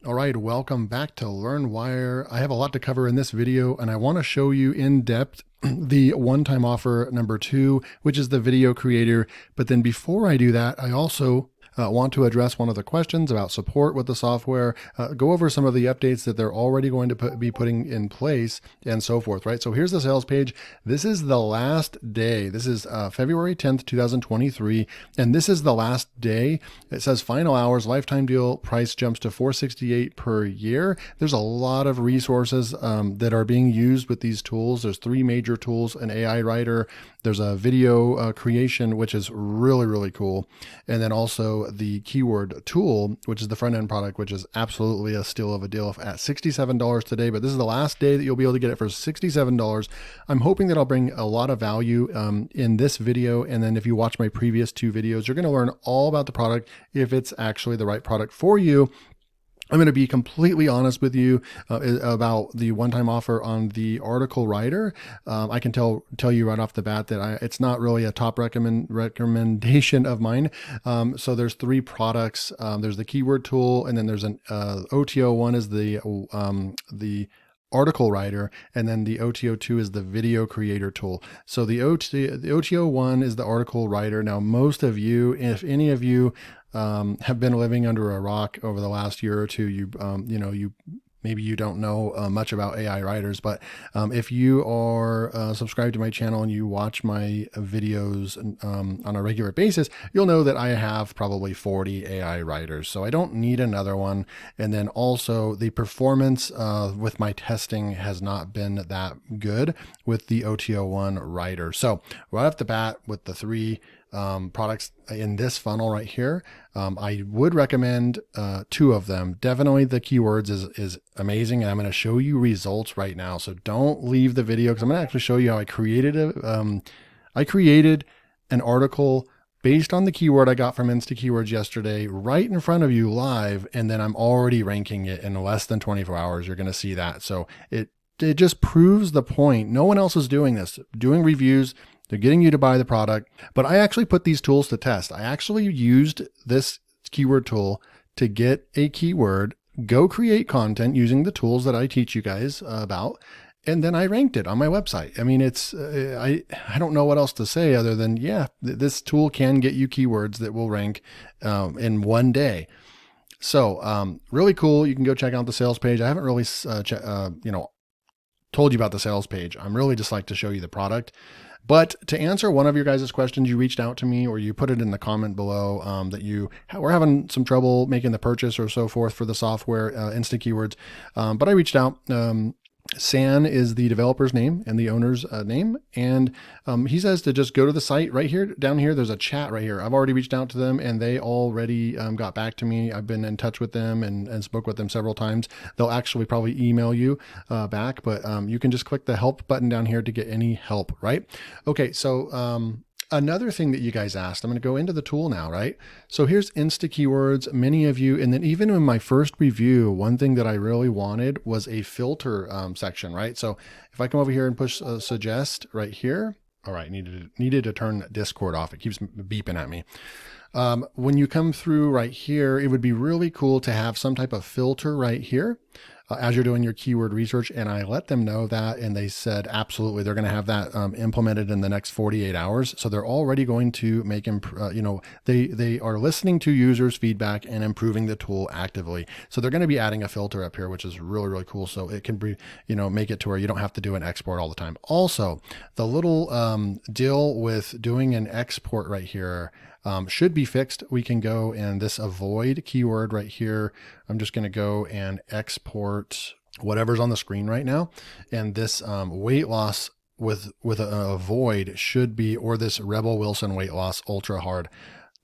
All right, welcome back to LearnWire. I have a lot to cover in this video, and I want to show you in depth the one-time offer number 2, which is the video creator. But then before I do that, I also want to address one of the questions about support with the software, go over some of the updates that they're already going to be putting in place and so forth, right? So here's the sales page. This is the last day. This is February 10th, 2023. And this is the last day. It says final hours, lifetime deal price jumps to $468 per year. There's a lot of resources that are being used with these tools. There's 3 major tools, an AI writer. There's a video creation, which is really, really cool. And then also the keyword tool, which is the front end product, which is absolutely a steal of a deal at $67 today. But this is the last day that you'll be able to get it for $67. I'm hoping that I'll bring a lot of value in this video. And then if you watch my previous 2 videos, you're going to learn all about the product, if it's actually the right product for you. I'm going to be completely honest with you about the one-time offer on the article writer. I can tell you right off the bat that it's not really a top recommendation of mine. So there's 3 products. There's the keyword tool, and then there's an OTO1 is the article writer, and then the OTO2 is the video creator tool. So the OTO1 is the article writer. Now, most of you, if any of you have been living under a rock over the last year or 2, maybe you don't know much about AI writers, but if you are subscribed to my channel and you watch my videos on a regular basis, you'll know that I have probably 40 AI writers. So I don't need another one. And then also the performance with my testing has not been that good with the OTO1 writer. So right off the bat with the 3 products in this funnel right here, I would recommend 2 of them. Definitely the keywords is amazing, and I'm going to show you results right now. So don't leave the video, because I'm going to actually show you how I created an article based on the keyword I got from Instakeywords yesterday, right in front of you live, and then I'm already ranking it in less than 24 hours. You're going to see that. So it just proves the point. No one else is doing this, doing reviews. They're getting you to buy the product, but I actually put these tools to test. I actually used this keyword tool to get a keyword, go create content using the tools that I teach you guys about, and then I ranked it on my website. I mean, it's, I don't know what else to say other than, yeah, this tool can get you keywords that will rank in one day. So really cool. You can go check out the sales page. I haven't really, told you about the sales page. I'm really just like to show you the product. But to answer one of your guys' questions, you reached out to me or you put it in the comment below that you were having some trouble making the purchase or so forth for the software, Instakeywords. But I reached out. San is the developer's name and the owner's name. And he says to just go to the site right here, down here. There's a chat right here. I've already reached out to them and they already got back to me. I've been in touch with them and spoke with them several times. They'll actually probably email you back, but you can just click the help button down here to get any help, right? Okay, so another thing that you guys asked, I'm going to go into the tool now, right? So here's Instakeywords, many of you, and then even in my first review, one thing that I really wanted was a filter section, right? So if I come over here and push suggest right here, all right, needed to turn Discord off. It keeps beeping at me. When you come through right here, it would be really cool to have some type of filter right here as you're doing your keyword research. And I let them know that, and they said, absolutely, they're going to have that implemented in the next 48 hours. So they're already going to make, they are listening to users' feedback and improving the tool actively. So they're going to be adding a filter up here, which is really, really cool. So it can be, make it to where you don't have to do an export all the time. Also, the little deal with doing an export right here should be fixed. We can go and this avoid keyword right here. I'm just going to go and export whatever's on the screen right now. And this weight loss with a avoid should be, or this Rebel Wilson weight loss ultra hard.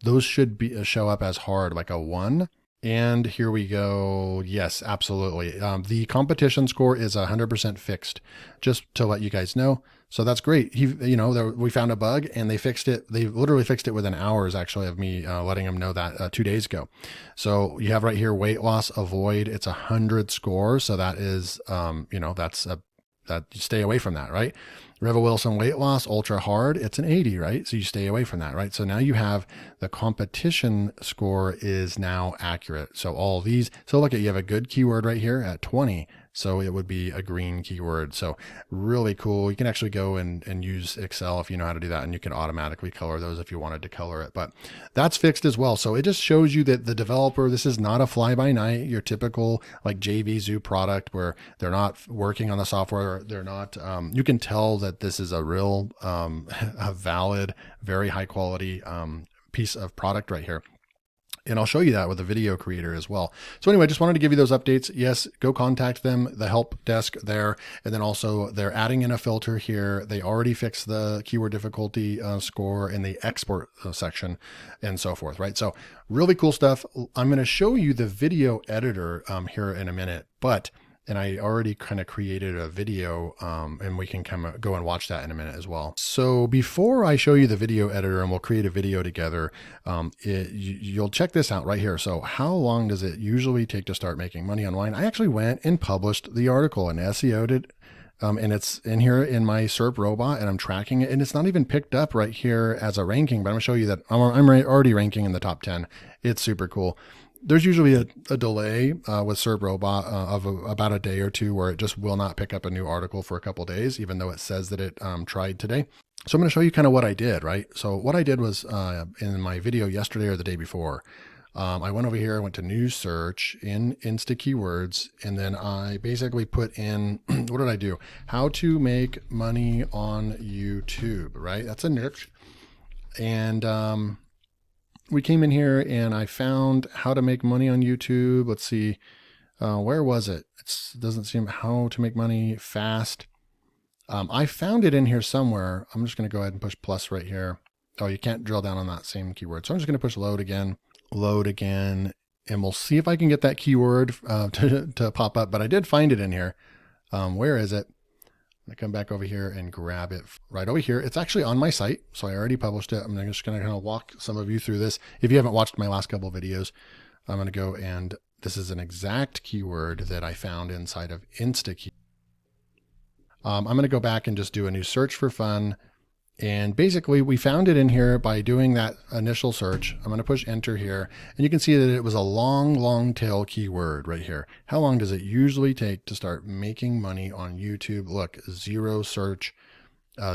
Those should be show up as hard, like a 1. And here we go. Yes, absolutely. The competition score is 100% fixed, just to let you guys know. So that's great. We found a bug and they fixed it. They literally fixed it within hours, actually, of me letting them know that 2 days ago. So you have right here, weight loss avoid. It's 100 score. So that is, that you stay away from that, right? Reva Wilson weight loss, ultra hard, it's an 80, right? So you stay away from that, right? So now you have the competition score is now accurate. So all these, so look at, you have a good keyword right here at 20. So it would be a green keyword. So really cool. You can actually go and use Excel if you know how to do that, and you can automatically color those if you wanted to color it, but that's fixed as well. So it just shows you that the developer, this is not a fly by night, your typical like JVZoo product where they're not working on the software. They're not, you can tell that this is a real, a valid, very high quality, piece of product right here. And I'll show you that with a video creator as well. So anyway, I just wanted to give you those updates. Yes, go contact them, the help desk there. And then also they're adding in a filter here. They already fixed the keyword difficulty score in the export section and so forth, right? So really cool stuff. I'm going to show you the video editor here in a minute, and I already kind of created a video and we can kind of go and watch that in a minute as well. So before I show you the video editor and we'll create a video together, you'll check this out right here. So how long does it usually take to start making money online? I actually went and published the article and SEO'd it. And it's in here in my SERP robot and I'm tracking it, and it's not even picked up right here as a ranking, but I'm gonna show you that I'm already ranking in the top 10. It's super cool. There's usually a delay with SERP Robot of about a day or two where it just will not pick up a new article for a couple of days, even though it says that it tried today. So I'm going to show you kind of what I did, right? So what I did was in my video yesterday or the day before, I went over here, I went to new search in Instakeywords, and then I basically put in, what did I do? How to make money on YouTube, right? That's a niche. And we came in here and I found how to make money on YouTube. Let's see, where was it? It doesn't seem how to make money fast. I found it in here somewhere. I'm just going to go ahead and push plus right here. Oh, you can't drill down on that same keyword. So I'm just going to push load again, and we'll see if I can get that keyword to pop up. But I did find it in here. Where is it? I come back over here and grab it right over here. It's actually on my site, so I already published it. I'm just going to kind of walk some of you through this. If you haven't watched my last couple of videos, I'm going to go and this is an exact keyword that I found inside of Instakey. I'm going to go back and just do a new search for fun. And basically we found it in here by doing that initial search. I'm going to push enter here, and you can see that it was a long tail keyword right here. How long does it usually take to start making money on YouTube? Look, 0 search,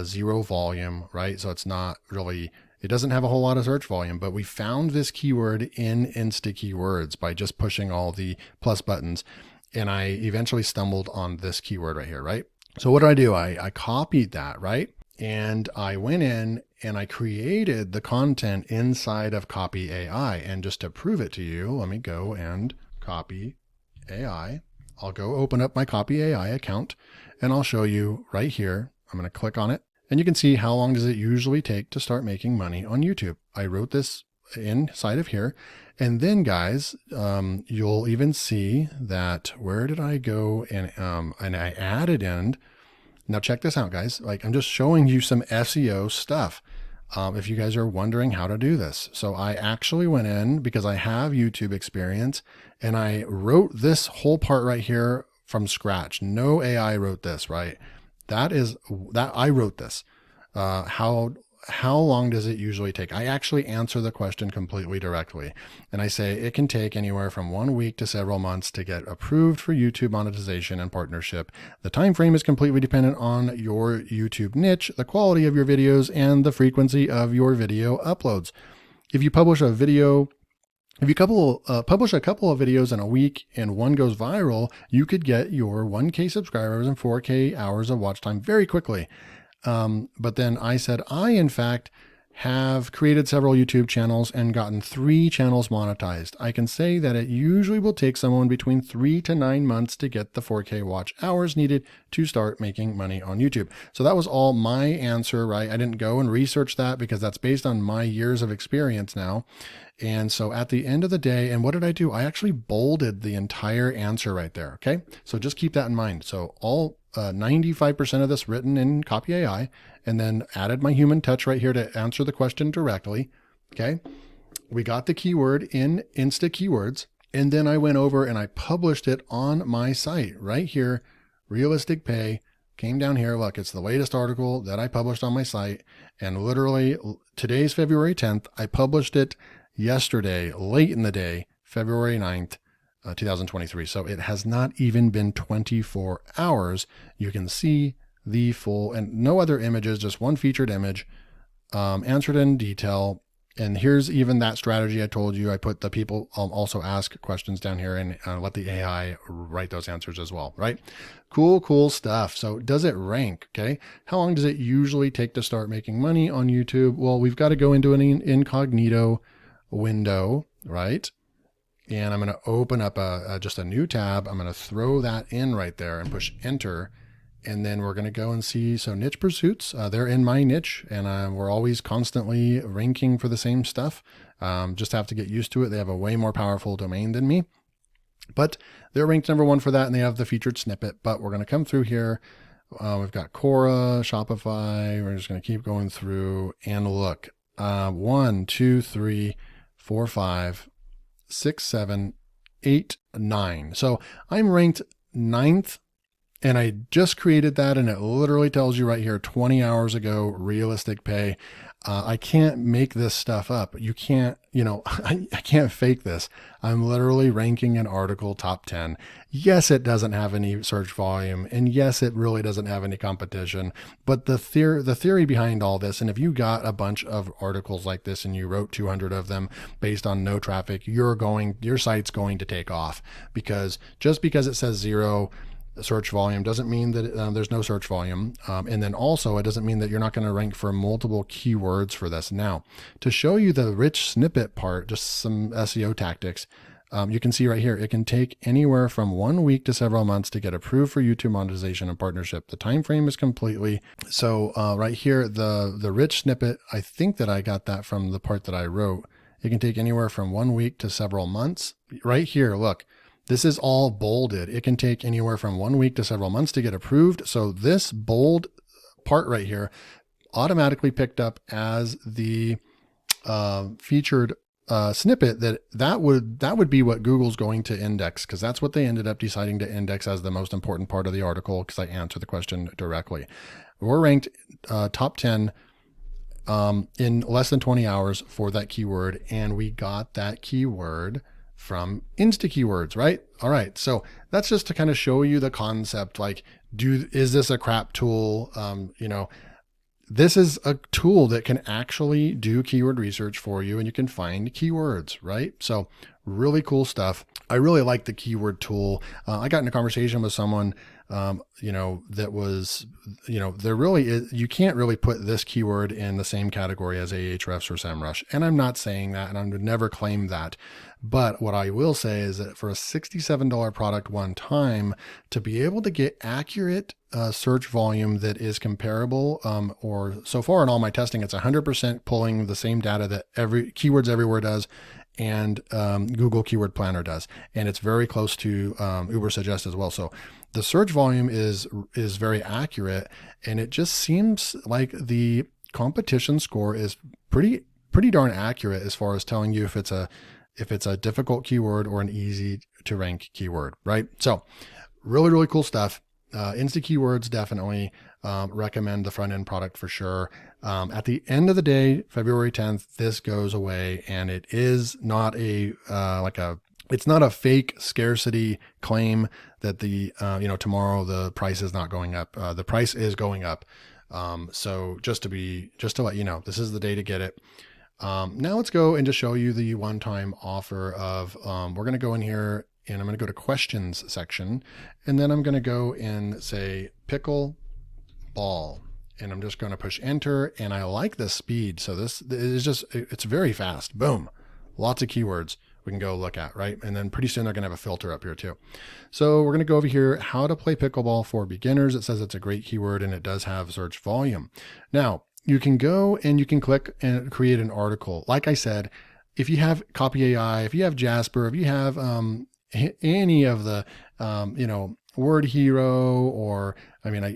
0 volume, right? So it's not really, it doesn't have a whole lot of search volume, but we found this keyword in Instakeywords by just pushing all the plus buttons. And I eventually stumbled on this keyword right here, right? So what did I do? I copied that, right? And I went in and I created the content inside of Copy AI. And just to prove it to you, let me go and copy AI. I'll go open up my Copy AI account and I'll show you right here. I'm going to click on it and you can see how long does it usually take to start making money on YouTube. I wrote this inside of here. And then guys, you'll even see that, where did I go? And I added in. Now check this out, guys. Like, I'm just showing you some SEO stuff. If you guys are wondering how to do this. So I actually went in because I have YouTube experience and I wrote this whole part right here from scratch. No AI wrote this, right? That I wrote this. How long does it usually take? I actually answer the question completely directly. And I say it can take anywhere from 1 week to several months to get approved for YouTube monetization and partnership. The time frame is completely dependent on your YouTube niche, the quality of your videos, and the frequency of your video uploads. If you publish a video, publish a couple of videos in a week and one goes viral, you could get your 1K subscribers and 4K hours of watch time very quickly. But then I said, I, in fact, have created several YouTube channels and gotten 3 channels monetized. I can say that it usually will take someone between 3 to 9 months to get the 4K watch hours needed to start making money on YouTube. So that was all my answer, right? I didn't go and research that because that's based on my years of experience now. And so at the end of the day, and what did I do? I actually bolded the entire answer right there. Okay. So just keep that in mind. So all 95% of this written in Copy AI, and then added my human touch right here to answer the question directly. Okay. We got the keyword in Instakeywords, and then I went over and I published it on my site right here, realistic pay, came down here. Look, it's the latest article that I published on my site. And literally today's February 10th. I published it yesterday, late in the day, February 9th, 2023. So it has not even been 24 hours. You can see the full, and no other images, just one featured image, answered in detail. And here's even that strategy I told you. I put the people also ask questions down here and let the AI write those answers as well, right? Cool stuff. So does it rank? Okay. How long does it usually take to start making money on YouTube? Well, we've got to go into an incognito window, right? And I'm going to open up just a new tab. I'm going to throw that in right there and push enter. And then we're going to go and see, so niche pursuits, they're in my niche, and we're always constantly ranking for the same stuff. Just have to get used to it. They have a way more powerful domain than me, but they're ranked #1 for that, and they have the featured snippet. But we're going to come through here. We've got Quora, Shopify. We're just going to keep going through and look. 1, 2, 3, 4, 5, 6, 7, 8, 9. So I'm ranked 9th. And I just created that, and it literally tells you right here, 20 hours ago, realistic pay. I can't make this stuff up. You can't, I can't fake this. I'm literally ranking an article top 10. Yes, it doesn't have any search volume, and yes, it really doesn't have any competition. But the theory behind all this, and if you got a bunch of articles like this and you wrote 200 of them based on no traffic, your site's going to take off, because just because it says 0 search volume doesn't mean that there's no search volume. And then also it doesn't mean that you're not going to rank for multiple keywords for this. Now, to show you the rich snippet part, just some SEO tactics, you can see right here, it can take anywhere from 1 week to several months to get approved for YouTube monetization and partnership. The time frame is completely, so right here, the rich snippet, I think that I got that from the part that I wrote. It can take anywhere from 1 week to several months. Right here, look. This is all bolded. It can take anywhere from 1 week to several months to get approved. So this bold part right here automatically picked up as the featured snippet that would be what Google's going to index, because that's what they ended up deciding to index as the most important part of the article, because I answered the question directly. We're ranked top 10 in less than 20 hours for that keyword, and we got that keyword from Instakeywords, right? All right. So that's just to kind of show you the concept, like, is this a crap tool? This is a tool that can actually do keyword research for you, and you can find keywords, right? So really cool stuff. I really like the keyword tool. I got in a conversation with someone, that was, there really is, you can't really put this keyword in the same category as Ahrefs or SEMrush. And I'm not saying that, and I would never claim that. But what I will say is that for a $67 product one time, to be able to get accurate search volume that is comparable, or so far in all my testing, it's 100% pulling the same data that Keywords Everywhere does, and Google Keyword Planner does. And it's very close to Ubersuggest as well. So the search volume is very accurate, and it just seems like the competition score is pretty darn accurate as far as telling you if it's a difficult keyword or an easy to rank keyword, right? So really cool stuff. Instakeywords, definitely recommend the front end product for sure. At the end of the day, February 10th, this goes away, and it is not it's not a fake scarcity claim that tomorrow the price is not going up. The price is going up. So just to let you know, this is the day to get it. Now let's go and just show you the one-time offer of, we're going to go in here, and I'm going to go to questions section, and then I'm going to go and say pickle ball, and I'm just going to push enter. And I like the speed. So this is it's very fast. Boom. Lots of keywords we can go look at, right? And then pretty soon they're going to have a filter up here too. So we're going to go over here, how to play pickleball for beginners. It says it's a great keyword, and it does have search volume. Now you can go and you can click and create an article. Like I said, if you have Copy AI, if you have Jasper, if you have any of the, Word Hero, or,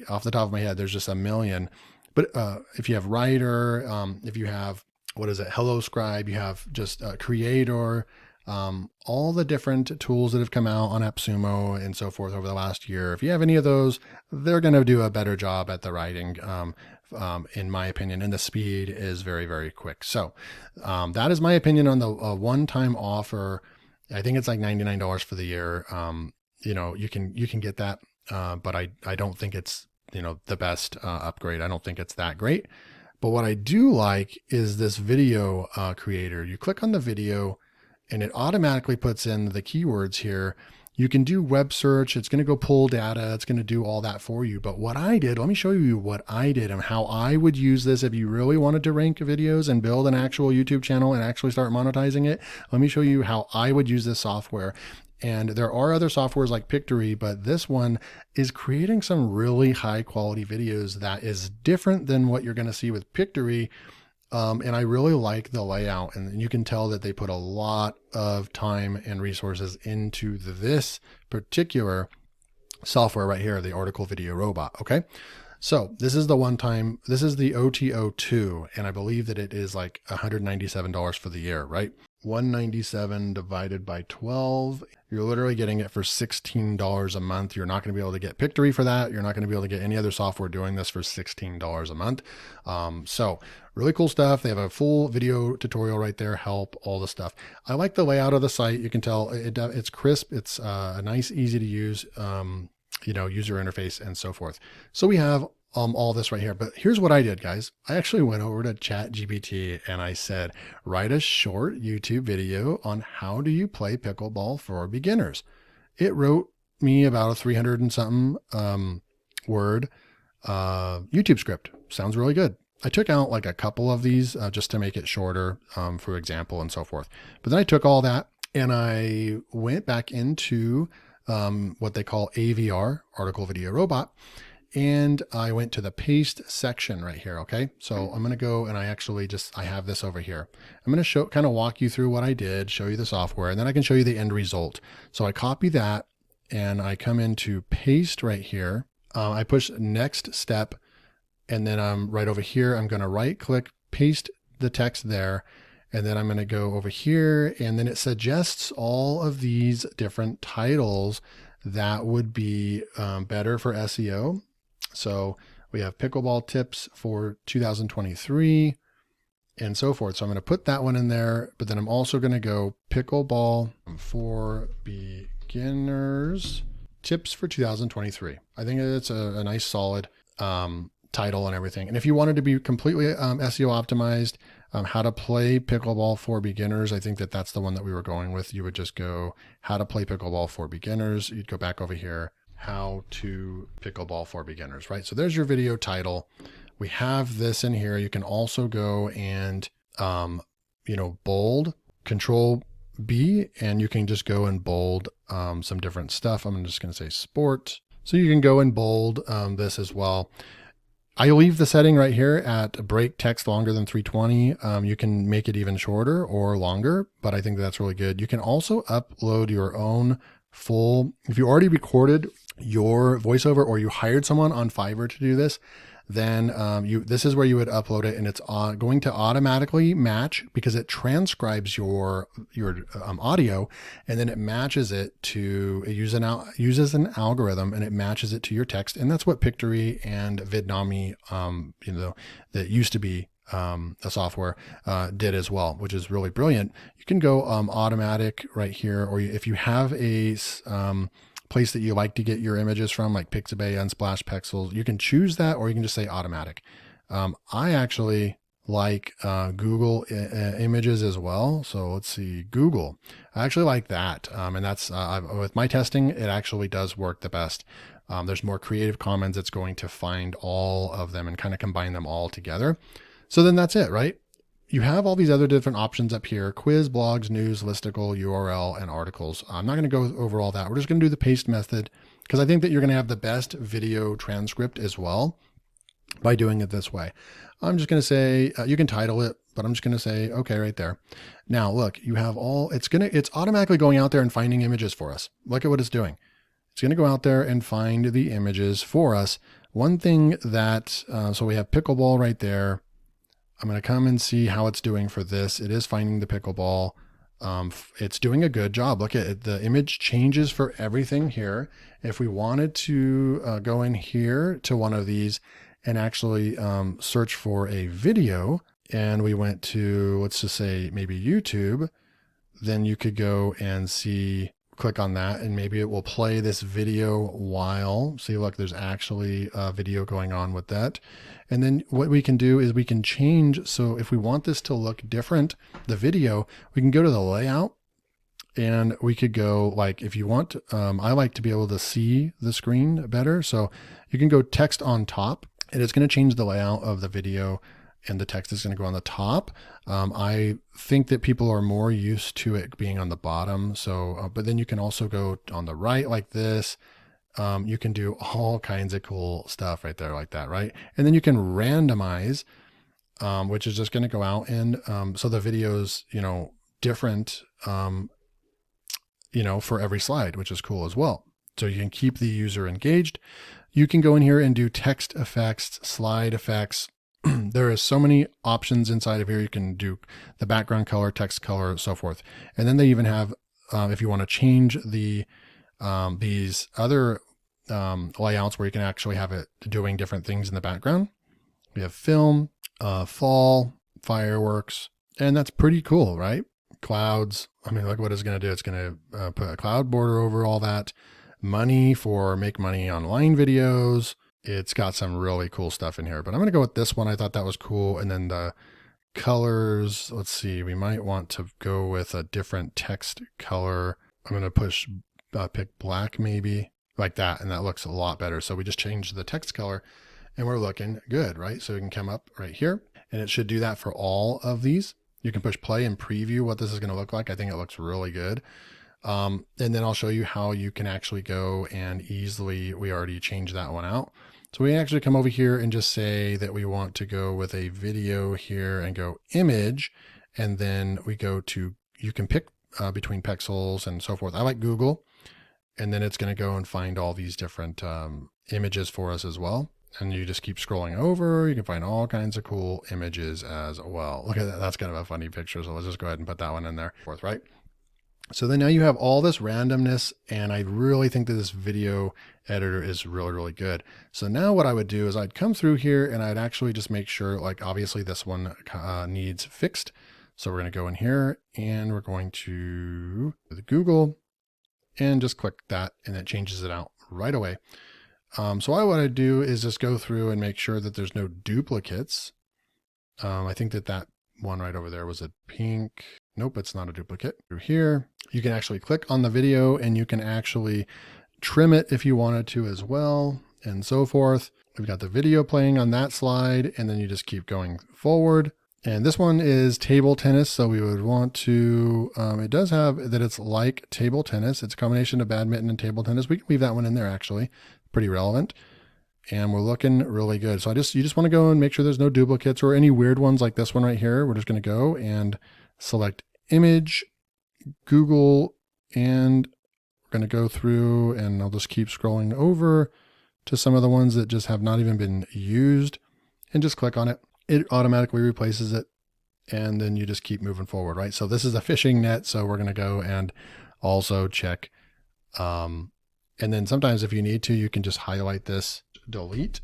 off the top of my head, there's just a million. But if you have Writer, if you have, Hello Scribe, you have just Creator, all the different tools that have come out on AppSumo and so forth over the last year. If you have any of those, they're going to do a better job at the writing, in my opinion, and the speed is very, very quick. So that is my opinion on the one-time offer. I think it's like $99 for the year. You can get that, but I don't think it's, the best upgrade. I don't think it's that great. But what I do like is this video creator. You click on the video and it automatically puts in the keywords here. You can do web search. It's going to go pull data. It's going to do all that for you. But what I did, let me show you what I did and how I would use this if you really wanted to rank videos and build an actual YouTube channel and actually start monetizing it. Let me show you how I would use this software. And there are other softwares like Pictory, but this one is creating some really high quality videos that is different than what you're going to see with Pictory. And I really like the layout, and you can tell that they put a lot of time and resources into this particular software right here, the Article Video Robot. Okay. So this is the this is the OTO2, and I believe that it is like $197 for the year, right? 197 divided by 12. You're literally getting it for $16 a month. You're not going to be able to get Pictory for that. You're not going to be able to get any other software doing this for $16 a month. So really cool stuff. They have a full video tutorial right there, help, all the stuff. I like the layout of the site. You can tell it's crisp. It's a nice, easy to use, user interface and so forth. So we have all this right here, but here's what I did, guys. I actually went over to ChatGPT and I said, write a short YouTube video on how do you play pickleball for beginners. It wrote me about a 300 and something word YouTube script. Sounds really good. I took out like a couple of these just to make it shorter, for example, and so forth. But then I took all that and I went back into what they call AVR, Article Video Robot. And I went to the paste section right here. Okay. So I'm going to go and I have this over here. I'm going to kind of walk you through what I did, show you the software, and then I can show you the end result. So I copy that and I come into paste right here. I push next step, and then I'm right over here. I'm going to right click, paste the text there. And then I'm going to go over here, and then it suggests all of these different titles that would be better for SEO. So we have pickleball tips for 2023 and so forth. So I'm going to put that one in there, but then I'm also going to go pickleball for beginners tips for 2023. I think it's a nice solid title and everything. And if you wanted to be completely SEO optimized, how to play pickleball for beginners, I think that's the one that we were going with. You would just go how to play pickleball for beginners. You'd go back over here, how to pickleball for beginners, right? So there's your video title. We have this in here. You can also go and, bold, Control B, and you can just go and bold some different stuff. I'm just going to say sport. So you can go and bold this as well. I leave the setting right here at break text longer than 320. You can make it even shorter or longer, but I think that's really good. You can also upload your own if you already recorded your voiceover or you hired someone on Fiverr to do this, then this is where you would upload it, and it's going to automatically match because it transcribes your audio, and then it matches it to uses an algorithm, and it matches it to your text. And that's what Pictory and Vidnami, that used to be a software did as well, which is really brilliant. You can go automatic right here, or if you have a place that you like to get your images from, like Pixabay, Unsplash, Pexels, you can choose that, or you can just say automatic. I actually like Google images as well. So let's see, Google. I actually like that. And that's with my testing, it actually does work the best. There's more Creative Commons. It's going to find all of them and kind of combine them all together. So then that's it, right? You have all these other different options up here: quiz, blogs, news, listicle, URL, and articles. I'm not going to go over all that. We're just going to do the paste method because I think that you're going to have the best video transcript as well by doing it this way. I'm just going to say, you can title it, but I'm just going to say, okay, right there. Now look, you have it's automatically going out there and finding images for us. Look at what it's doing. It's going to go out there and find the images for us. One thing that, so we have pickleball right there. I'm going to come and see how it's doing for this. It is finding the pickleball. It's doing a good job. Look at it. The image changes for everything here. If we wanted to go in here to one of these and actually search for a video, and we went to, let's just say maybe YouTube, then you could go and see, click on that, and maybe it will play this video while, see, look, there's actually a video going on with that. And then what we can do is we can change. So if we want this to look different, the video, we can go to the layout, and we could go, like, if you want, I like to be able to see the screen better. So you can go text on top, and it's going to change the layout of the video, and the text is going to go on the top. I think that people are more used to it being on the bottom. So, but then you can also go on the right like this. You can do all kinds of cool stuff right there like that, right? And then you can randomize, which is just going to go out and so the video's, different, for every slide, which is cool as well. So you can keep the user engaged. You can go in here and do text effects, slide effects. There is so many options inside of here. You can do the background color, text color, so forth. And then they even have, if you want to change the these other layouts where you can actually have it doing different things in the background. We have film, fall, fireworks, and that's pretty cool, right? Clouds. I mean, look what it's going to do. It's going to put a cloud border over all that. Money for make money online videos. It's got some really cool stuff in here, but I'm going to go with this one. I thought that was cool. And then the colors, let's see, we might want to go with a different text color. I'm going to pick black maybe, like that. And that looks a lot better. So we just changed the text color and we're looking good, right? So we can come up right here and it should do that for all of these. You can push play and preview what this is going to look like. I think it looks really good. And then I'll show you how you can actually go and easily, we already changed that one out. So we actually come over here and just say that we want to go with a video here and go image. And then we go to, you can pick between pixels and so forth. I like Google. And then it's going to go and find all these different images for us as well. And you just keep scrolling over. You can find all kinds of cool images as well. Look at that. That's kind of a funny picture. So let's just go ahead and put that one in there. Right? So then now you have all this randomness, and I really think that this video editor is really, really good. So now what I would do is I'd come through here and I'd actually just make sure, like, obviously this one needs fixed. So we're going to go in here and we're going to the Google and just click that, and it changes it out right away. So what I do is just go through and make sure that there's no duplicates. I think that one right over there was a pink. Nope, it's not a duplicate. Through here, you can actually click on the video and you can actually trim it if you wanted to as well, and so forth. We've got the video playing on that slide, and then you just keep going forward. And this one is table tennis. So we would want to, it does have that it's like table tennis. It's a combination of badminton and table tennis. We can leave that one in there actually, pretty relevant. And we're looking really good. So you just want to go and make sure there's no duplicates or any weird ones like this one right here. We're just going to go and select image, Google, and we're going to go through, and I'll just keep scrolling over to some of the ones that just have not even been used, and just click on it. It automatically replaces it. And then you just keep moving forward, right? So this is a fishing net. So we're going to go and also check, and then sometimes if you need to, you can just highlight this, delete,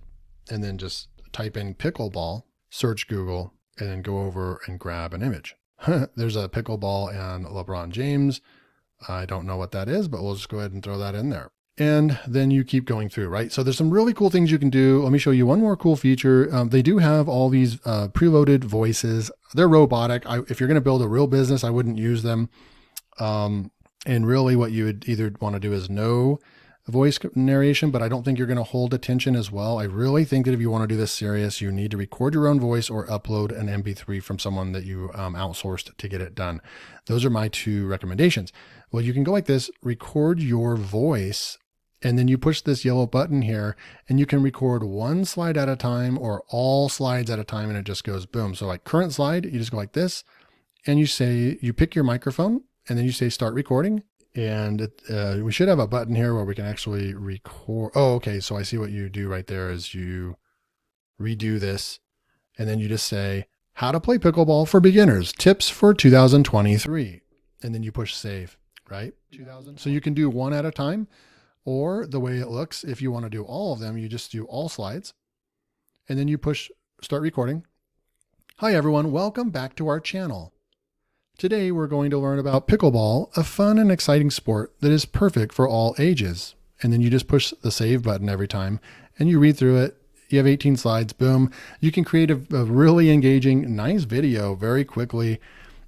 and then just type in pickleball, search Google, and then go over and grab an image. There's a pickleball and LeBron James. I don't know what that is, but we'll just go ahead and throw that in there. And then you keep going through, right? So there's some really cool things you can do. Let me show you one more cool feature. They do have all these preloaded voices. They're robotic. If you're going to build a real business, I wouldn't use them. And really what you would either want to do is no voice narration, but I don't think you're going to hold attention as well. I really think that if you want to do this serious, you need to record your own voice or upload an MP3 from someone that you outsourced to get it done. Those are my two recommendations. Well, you can go like this, record your voice, and then you push this yellow button here and you can record one slide at a time or all slides at a time, and it just goes boom. So like current slide, you just go like this and you pick your microphone and then you say start recording. And we should have a button here where we can actually record. Oh, okay. So I see what you do right there is you redo this and then you just say how to play pickleball for beginners, tips for 2023. and then you push save, right? So you can do one at a time, or the way it looks, if you want to do all of them, you just do all slides, and then you push start recording. Hi everyone, welcome back to our channel. Today we're going to learn about pickleball, a fun and exciting sport that is perfect for all ages. And then you just push the save button every time and you read through it. You have 18 slides, boom. You can create a really engaging, nice video very quickly.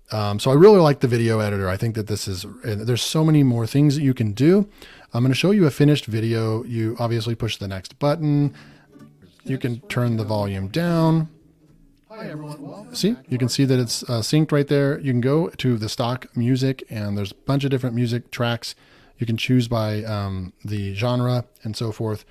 So I really like the video editor. I think that there's so many more things that you can do. I'm going to show you a finished video. You obviously push the next button. You can turn the volume down. Hi everyone. See, you can see that it's synced right there. You can go to the stock music and there's a bunch of different music tracks. You can choose by the genre and so forth.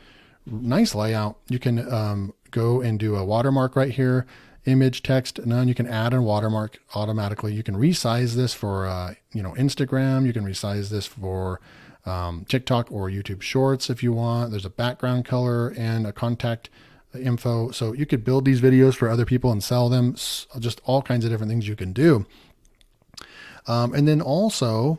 Nice layout. You can go and do a watermark right here. Image, text, none. You can add a watermark automatically. You can resize this for Instagram. You can resize this for TikTok or YouTube Shorts if you want. There's a background color and a contact info. So you could build these videos for other people and sell them. Just all kinds of different things you can do. And then also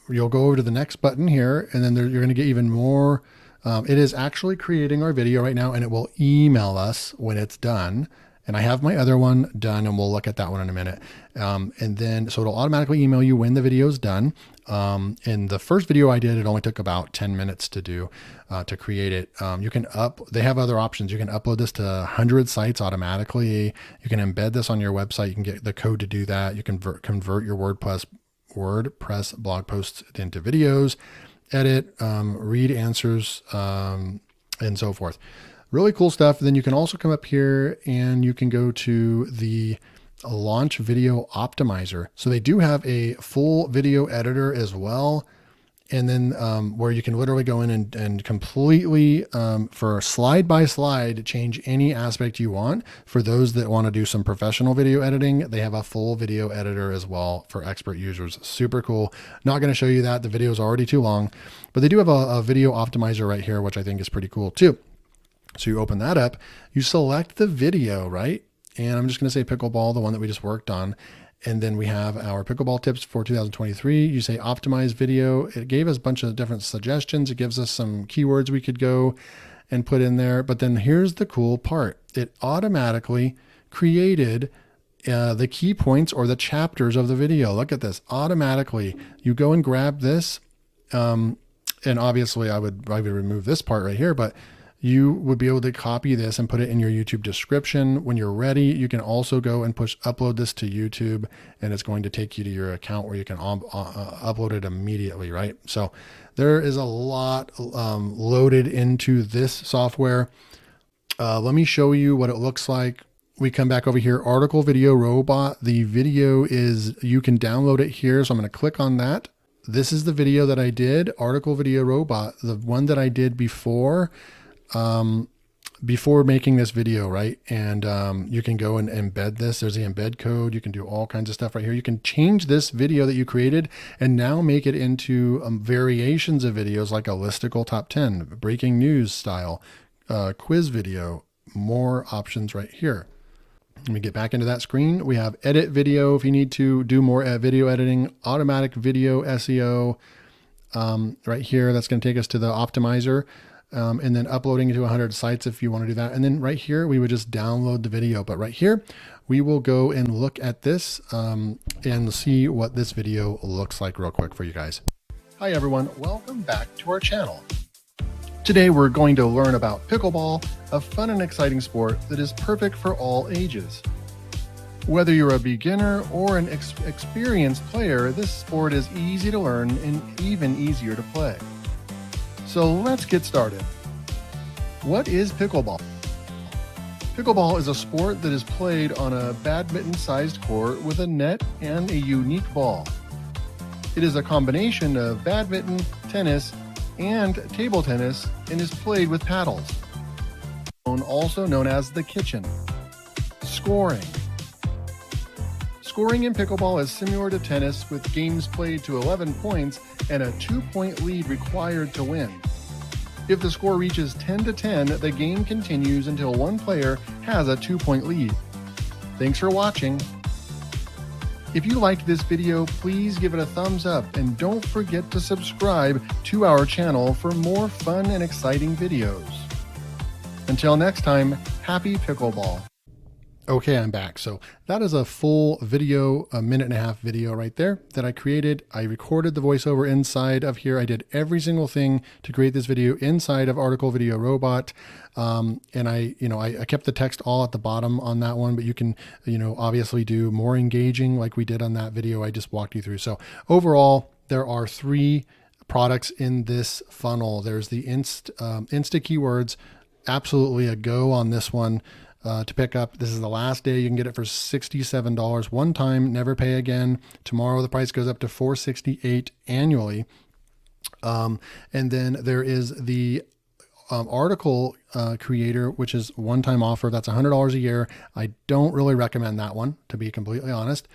you'll go over to the next button here, and then you're going to get even more. It is actually creating our video right now, and it will email us when it's done. And I have my other one done, and we'll look at that one in a minute. And then, so it'll automatically email you when the video is done. In the first video I did, it only took about 10 minutes to do, to create it. They have other options. You can upload this to 100 sites automatically. You can embed this on your website. You can get the code to do that. You can convert your WordPress blog posts into videos, edit, read answers, and so forth. Really cool stuff. Then you can also come up here and you can go to the Launch Video Optimizer. So they do have a full video editor as well. And then where you can literally go in and completely, for slide by slide, change any aspect you want. For those that want to do some professional video editing, they have a full video editor as well for expert users. Super cool. Not going to show you that. The video is already too long, but they do have a video optimizer right here, which I think is pretty cool too. So you open that up, you select the video, right? And I'm just going to say pickleball, the one that we just worked on. And then we have our pickleball tips for 2023. You say optimize video. It gave us a bunch of different suggestions. It gives us some keywords we could go and put in there. But then here's the cool part. It automatically created the key points or the chapters of the video. Look at this. Automatically, you go and grab this. And obviously I would remove this part right here, but you would be able to copy this and put it in your YouTube description. When you're ready, you can also go and upload this to YouTube, and it's going to take you to your account where you can upload it immediately, right? So there is a lot loaded into this software. Let me show you what it looks like. We come back over here, Article Video Robot. The video you can download it here. So I'm going to click on that. This is the video that I did, Article Video Robot, the one that I did before making this video, right? And you can go and embed this. There's the embed code. You can do all kinds of stuff right here. You can change this video that you created and now make it into variations of videos like a listicle top 10, breaking news style, quiz video, more options right here. Let me get back into that screen. We have edit video if you need to do more video editing, automatic video SEO right here. That's going to take us to the optimizer. And then uploading to 100 sites if you want to do that. And then right here, we would just download the video. But right here, we will go and look at this and see what this video looks like real quick for you guys. Hi everyone, welcome back to our channel. Today we're going to learn about pickleball, a fun and exciting sport that is perfect for all ages. Whether you're a beginner or an experienced player, this sport is easy to learn and even easier to play. So let's get started. What is pickleball? Pickleball is a sport that is played on a badminton-sized court with a net and a unique ball. It is a combination of badminton, tennis, and table tennis and is played with paddles. Also known as the kitchen. Scoring. Scoring in pickleball is similar to tennis, with games played to 11 points and a 2-point lead required to win. If the score reaches 10-10, the game continues until one player has a 2-point lead. Thanks for watching. If you liked this video, please give it a thumbs up and don't forget to subscribe to our channel for more fun and exciting videos. Until next time, happy pickleball. Okay, I'm back. So that is a full video, a 1.5-minute video right there that I created. I recorded the voiceover inside of here. I did every single thing to create this video inside of Article Video Robot. And I kept the text all at the bottom on that one, but you can, obviously do more engaging like we did on that video I just walked you through. So overall, there are 3 products in this funnel. There's the Instakeywords, absolutely a go on this one. To pick up. This is the last day. You can get it for $67 one time, never pay again. Tomorrow the price goes up to $468 annually. And then there is the article creator, which is one-time offer. That's $100 a year. I don't really recommend that one, to be completely honest.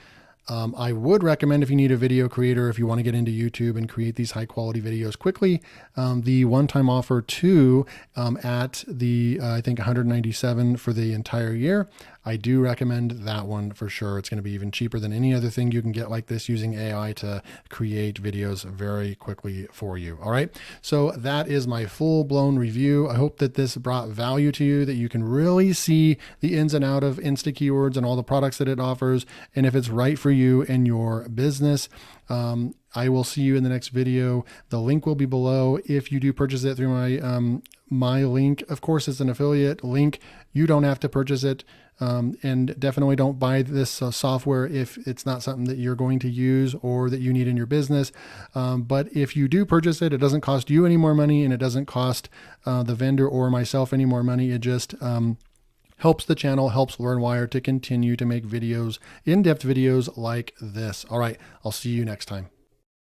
I would recommend, if you need a video creator, if you want to get into YouTube and create these high quality videos quickly, the one-time offer 2 at the, I think $197 for the entire year. I do recommend that one for sure. It's going to be even cheaper than any other thing you can get like this, using AI to create videos very quickly for you. All right. So that is my full blown review. I hope that this brought value to you, that you can really see the ins and out of Instakeywords and all the products that it offers, and if it's right for you and your business. I will see you in the next video. The link will be below. If you do purchase it through my link, of course, it's an affiliate link. You don't have to purchase it. And definitely don't buy this software if it's not something that you're going to use or that you need in your business. But if you do purchase it, it doesn't cost you any more money, and it doesn't cost the vendor or myself any more money. It just helps the channel, helps LearnWire to continue to make videos, in-depth videos like this. All right, I'll see you next time.